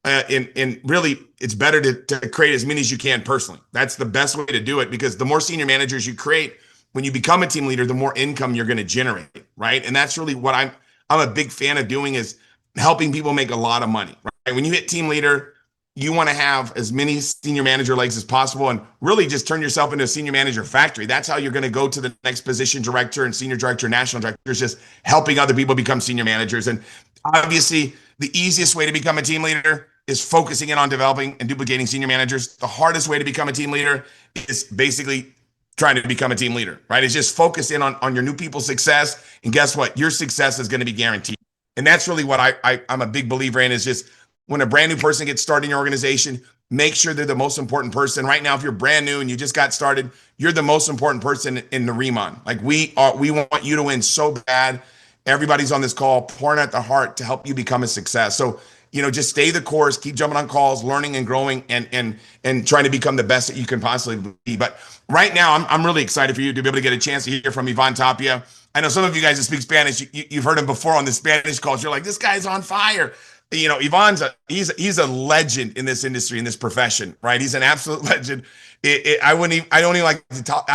And really, it's better to create as many as you can personally. That's the best way to do it, because the more senior managers you create, when you become a team leader, the more income you're going to generate, right? And that's really what I'm a big fan of doing, is helping people make a lot of money, right? When you hit team leader, you want to have as many senior manager legs as possible and really just turn yourself into a senior manager factory. That's how you're going to go to the next position, director and senior director, national directors, just helping other people become senior managers. And obviously, the easiest way to become a team leader is focusing in on developing and duplicating senior managers. The hardest way to become a team leader is basically trying to become a team leader, right? It's just focus in on your new people's success. And guess what? Your success is going to be guaranteed. And that's really what I'm a big believer in, is just when a brand new person gets started in your organization, make sure they're the most important person. Right now, if you're brand new and you just got started, you're the most important person in the Remon. Like we want you to win so bad. Everybody's on this call pouring at the heart to help you become a success. So, just stay the course, keep jumping on calls, learning and growing, and trying to become the best that you can possibly be. But right now, I'm really excited for you to be able to get a chance to hear from Ivan Tapia. I know some of you guys that speak Spanish, you've heard him before on the Spanish calls. You're like, this guy's on fire. Ivan's he's a legend in this industry, in this profession, right? He's an absolute legend. I don't even like to talk.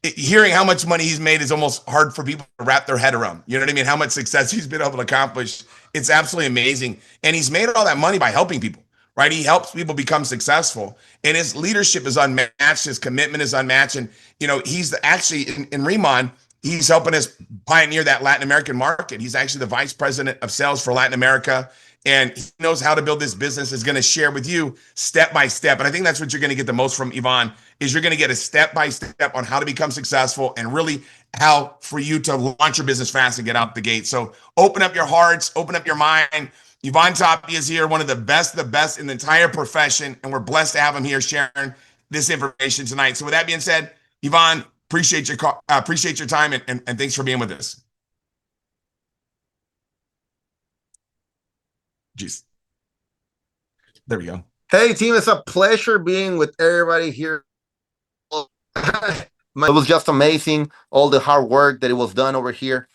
Hearing how much money he's made is almost hard for people to wrap their head around. You know what I mean? How much success he's been able to accomplish. It's absolutely amazing. And he's made all that money by helping people, right? He helps people become successful. And his leadership is unmatched. His commitment is unmatched. And, he's actually in Remon, he's helping us pioneer that Latin American market. He's actually the vice president of sales for Latin America. And he knows how to build this business, is going to share with you step by step. And I think that's what you're going to get the most from Ivan, is you're going to get a step by step on how to become successful and really how for you to launch your business fast and get out the gate. So open up your hearts, open up your mind. Ivan Tapia is here, one of the best in the entire profession. And we're blessed to have him here sharing this information tonight. So with that being said, Ivan, appreciate your time and thanks for being with us. Jeez. There we go. Hey, team, it's a pleasure being with everybody here. It was just amazing, all the hard work that it was done over here,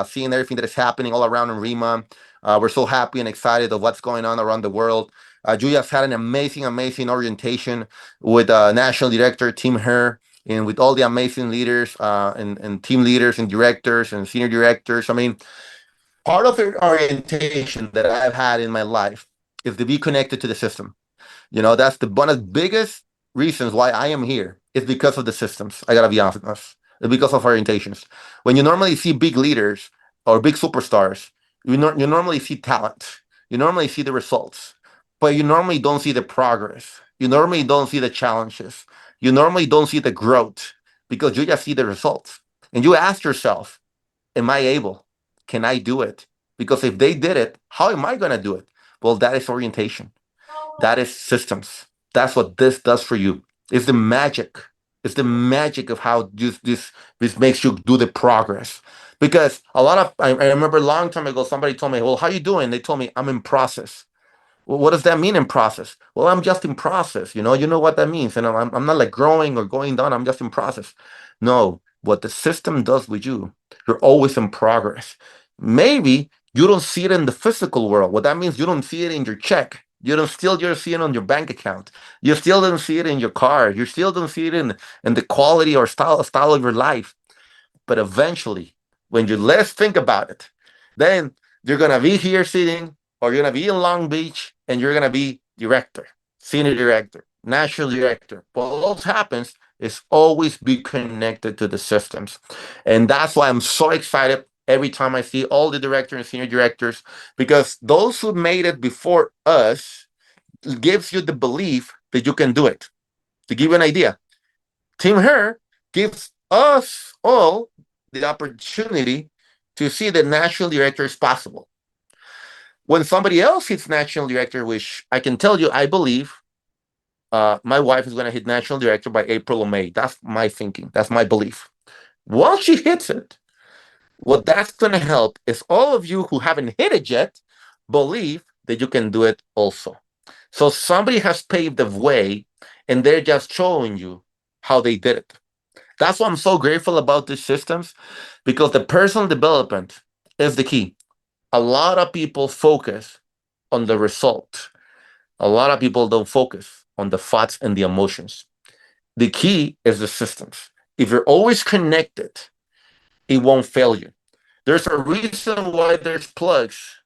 seeing everything that is happening all around in Remon. We're so happy and excited of what's going on around the world. Julia's had an amazing orientation with National Director Tim Herr, and with all the amazing leaders and team leaders and directors and senior directors. I mean, part of the orientation that I've had in my life is to be connected to the system. That's one of the biggest reasons why I am here, is because of the systems. I gotta be honest. It's because of orientations. When you normally see big leaders or big superstars, you normally see talent. You normally see the results, but you normally don't see the progress. You normally don't see the challenges. You normally don't see the growth, because you just see the results. And you ask yourself, am I able? Can I do it? Because if they did it, how am I going to do it? Well, that is orientation. That is systems. That's what this does for you. It's the magic. It's the magic of how this makes you do the progress. Because I remember a long time ago, somebody told me, well, how you doing? They told me, I'm in process. Well, what does that mean, in process? Well, I'm just in process. You know what that means. And I'm not like growing or going down. I'm just in process. No, what the system does with you, you're always in progress. Maybe you don't see it in the physical world. What that means, you don't see it in your check. You still see it on your bank account. You still don't see it in your car. You still don't see it in the quality or style of your life. But eventually, when you less think about it, then you're going to be here sitting, or you're going to be in Long Beach, and you're going to be director, senior director, national director. But what happens is always be connected to the systems. And that's why I'm so excited every time I see all the directors and senior directors, because those who made it before us gives you the belief that you can do it. To give you an idea, Tim Herr gives us all the opportunity to see that national director is possible. When somebody else hits national director, which I can tell you, I believe my wife is going to hit national director by April or May. That's my thinking. That's my belief. Once she hits it, what that's going to help is all of you who haven't hit it yet believe that you can do it also. So somebody has paved the way, and they're just showing you how they did it. That's why I'm so grateful about these systems, because the personal development is the key. A lot of people focus on the result. A lot of people don't focus on the thoughts and the emotions. The key is the systems. If you're always connected, it won't fail you. There's a reason why there's plugs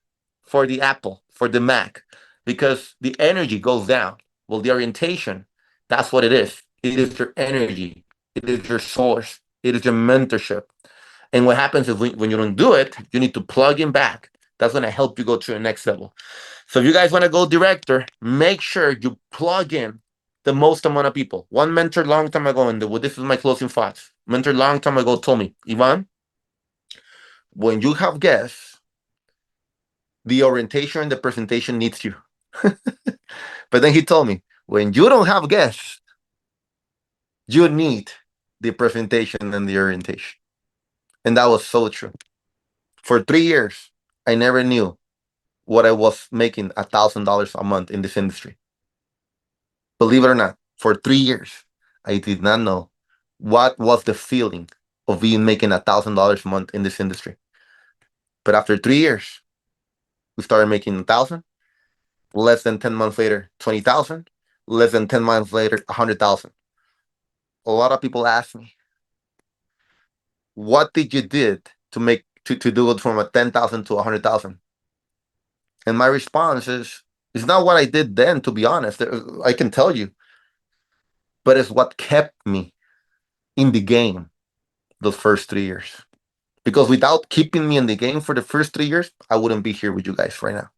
for the Apple, for the Mac. because the energy goes down. Well, the orientation, that's what it is. It is your energy. It is your source. It is your mentorship. And what happens is when you don't do it, you need to plug in back. That's going to help you go to the next level. So if you guys want to go director, make sure you plug in the most amount of people. One mentor long time ago, and this is my closing thoughts. Mentor long time ago told me, Ivan, when you have guests, the orientation and the presentation needs you. But then he told me, when you don't have guests, you need the presentation and the orientation. And that was so true. For 3 years, I never knew what I was making $1,000 a month in this industry. Believe it or not, for 3 years, I did not know what was the feeling of being making $1,000 a month in this industry. But after 3 years, we started making 1,000. Less than 10 months later, 20,000. Less than 10 months later, 100,000. A lot of people ask me, what did you did to make to do it from a 10,000 to 100,000? And my response is, it's not what I did then, to be honest. I can tell you, but it's what kept me in the game those first 3 years. Because without keeping me in the game for the first 3 years, I wouldn't be here with you guys right now.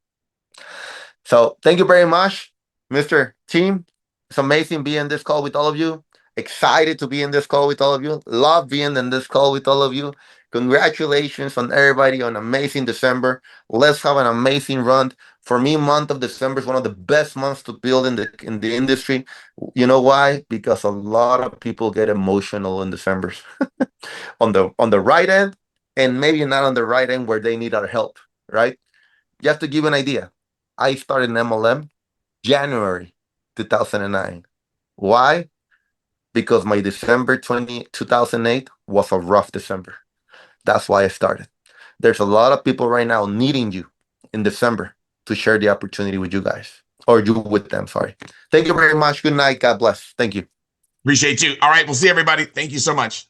So thank you very much, Mr. Team. It's amazing being in this call with all of you. Excited to be in this call with all of you. Love being in this call with all of you. Congratulations on everybody on amazing December. Let's have an amazing run. For me, month of December is one of the best months to build in the industry. You know why? Because a lot of people get emotional in December on the right end, and maybe not on the right end where they need our help, right? Just to give you an idea, I started in MLM January 2009. Why? Because my December 2008 was a rough December. That's why I started. There's a lot of people right now needing you in December to share the opportunity with you guys, or you with them, sorry. Thank you very much. Good night. God bless. Thank you. Appreciate you. All right, we'll see everybody. Thank you so much.